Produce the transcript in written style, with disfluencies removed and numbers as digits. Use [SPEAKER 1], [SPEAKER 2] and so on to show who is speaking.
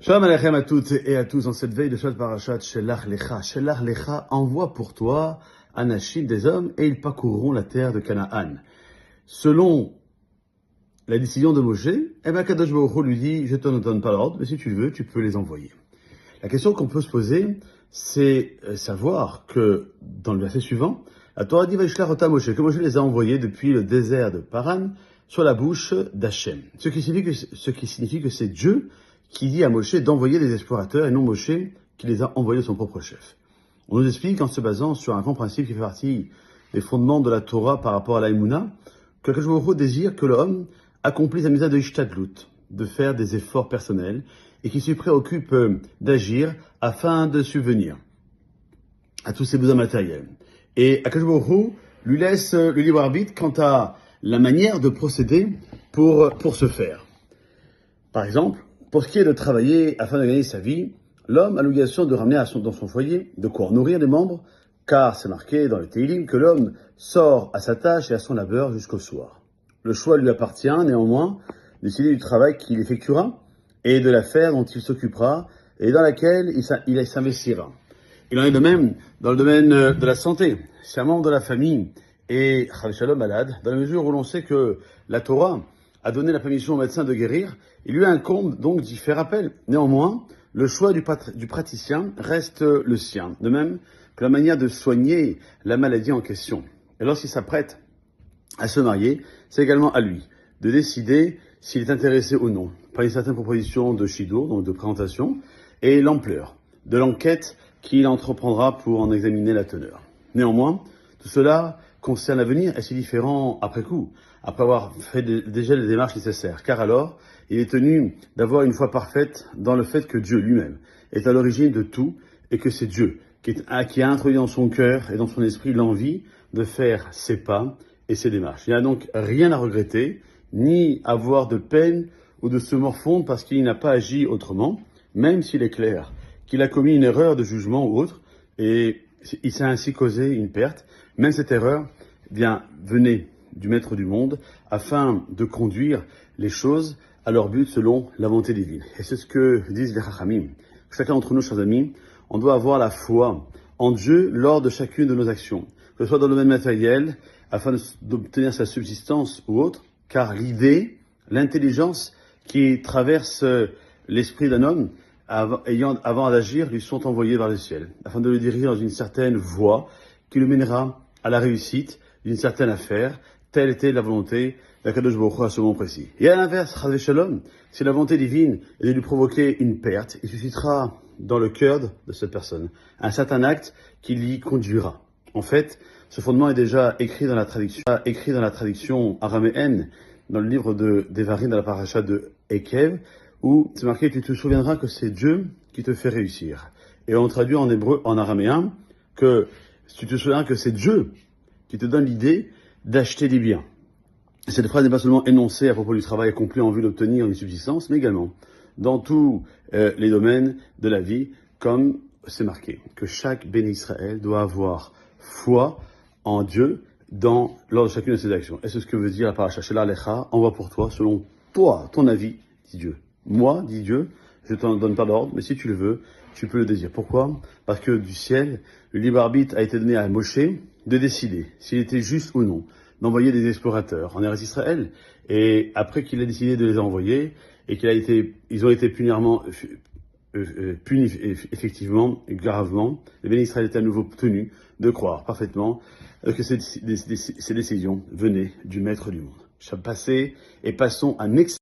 [SPEAKER 1] Shalom Aleichem à toutes et à tous dans cette veille de Shabbat Parashat Shelach Lecha. Shelach Lecha envoie pour toi Anashim des hommes et ils parcourront la terre de Canaan. Selon la décision de Moshe, Kadosh Baruch Hu lui dit, je ne te donne pas l'ordre, mais si tu le veux, tu peux les envoyer. La question qu'on peut se poser, c'est savoir que dans le verset suivant, la Torah dit Vaishlach ota Moshe, que Moshe les a envoyés depuis le désert de Paran sur la bouche d'Hachem. Ce qui signifie que c'est Dieu qui dit à Moshe d'envoyer des explorateurs et non Moshe qui les a envoyés de son propre chef. On nous explique en se basant sur un grand principe qui fait partie des fondements de la Torah par rapport à l'Aïmouna, que Akadosh Baruch Hu désire que l'homme accomplisse la mitzvah de Ishtadlut, de faire des efforts personnels et qui se préoccupe d'agir afin de subvenir à tous ses besoins matériels. Et Akadosh Baruch Hu lui laisse le libre arbitre quant à la manière de procéder pour ce faire. Par exemple, pour ce qui est de travailler afin de gagner sa vie, l'homme a l'obligation de ramener dans son foyer de quoi nourrir les membres, car c'est marqué dans le Teilim que l'homme sort à sa tâche et à son labeur jusqu'au soir. Le choix lui appartient néanmoins de décider du travail qu'il effectuera et de l'affaire dont il s'occupera et dans laquelle il s'investira. Il en est de même dans le domaine de la santé. Si un membre de la famille est Chal Shalom malade, dans la mesure où l'on sait que la Torah a donné la permission au médecin de guérir, il lui incombe donc d'y faire appel. Néanmoins, le choix du praticien reste le sien, de même que la manière de soigner la maladie en question. Et lorsqu'il s'apprête à se marier, c'est également à lui de décider s'il est intéressé ou non par une certaine proposition de shidur, donc de présentation, et l'ampleur de l'enquête qu'il entreprendra pour en examiner la teneur. Néanmoins, tout cela concerne l'avenir et c'est différent après coup, après avoir fait déjà les démarches nécessaires, car alors, il est tenu d'avoir une foi parfaite dans le fait que Dieu lui-même est à l'origine de tout et que c'est Dieu qui a introduit dans son cœur et dans son esprit l'envie de faire ses pas et ses démarches. Il n'y a donc rien à regretter, ni avoir de peine ou de se morfondre parce qu'il n'a pas agi autrement, même s'il est clair qu'il a commis une erreur de jugement ou autre, et il s'est ainsi causé une perte. Même cette erreur venait du Maître du monde, afin de conduire les choses à leur but selon la volonté divine. Et c'est ce que disent les Chachamim. Chacun d'entre nous, chers amis, on doit avoir la foi en Dieu lors de chacune de nos actions, que ce soit dans le domaine matériel, afin d'obtenir sa subsistance ou autre, car l'idée, l'intelligence qui traverse l'esprit d'un homme, avant d'agir, lui sont envoyées vers le ciel, afin de le diriger dans une certaine voie qui le mènera à la réussite d'une certaine affaire. Telle était la volonté d'Akadosh Baruch Hu à ce moment précis. Et à l'inverse, Chas v'Shalom, si la volonté divine est de lui provoquer une perte, il suscitera dans le cœur de cette personne un certain acte qui l'y conduira. En fait, ce fondement est déjà écrit dans la traduction araméenne, dans le livre de Devarim, dans la paracha de Ekev, où c'est marqué, tu te souviendras que c'est Dieu qui te fait réussir. Et on traduit en hébreu, en araméen, que tu te souviendras que c'est Dieu qui te donne l'idée d'acheter des biens. Cette phrase n'est pas seulement énoncée à propos du travail accompli en vue d'obtenir une subsistance, mais également dans tous les domaines de la vie, comme c'est marqué, que chaque béni Israël doit avoir foi en Dieu lors de chacune de ses actions. Et c'est ce que veut dire la paracha Shelach Lecha, envoie pour toi, selon toi, ton avis, dit Dieu. Moi, dit Dieu, je ne t'en donne pas d'ordre, mais si tu le veux, tu peux le désirer. Pourquoi ? Parce que du ciel, le libre arbitre a été donné à Moshe de décider s'il était juste ou non d'envoyer des explorateurs en Eretz Israël. Et après qu'il a décidé de les envoyer et ils ont été punis effectivement et gravement, les bénis Israël étaient à nouveau tenus de croire parfaitement que ces décisions venaient du Maître du monde. Passez et passons un excellent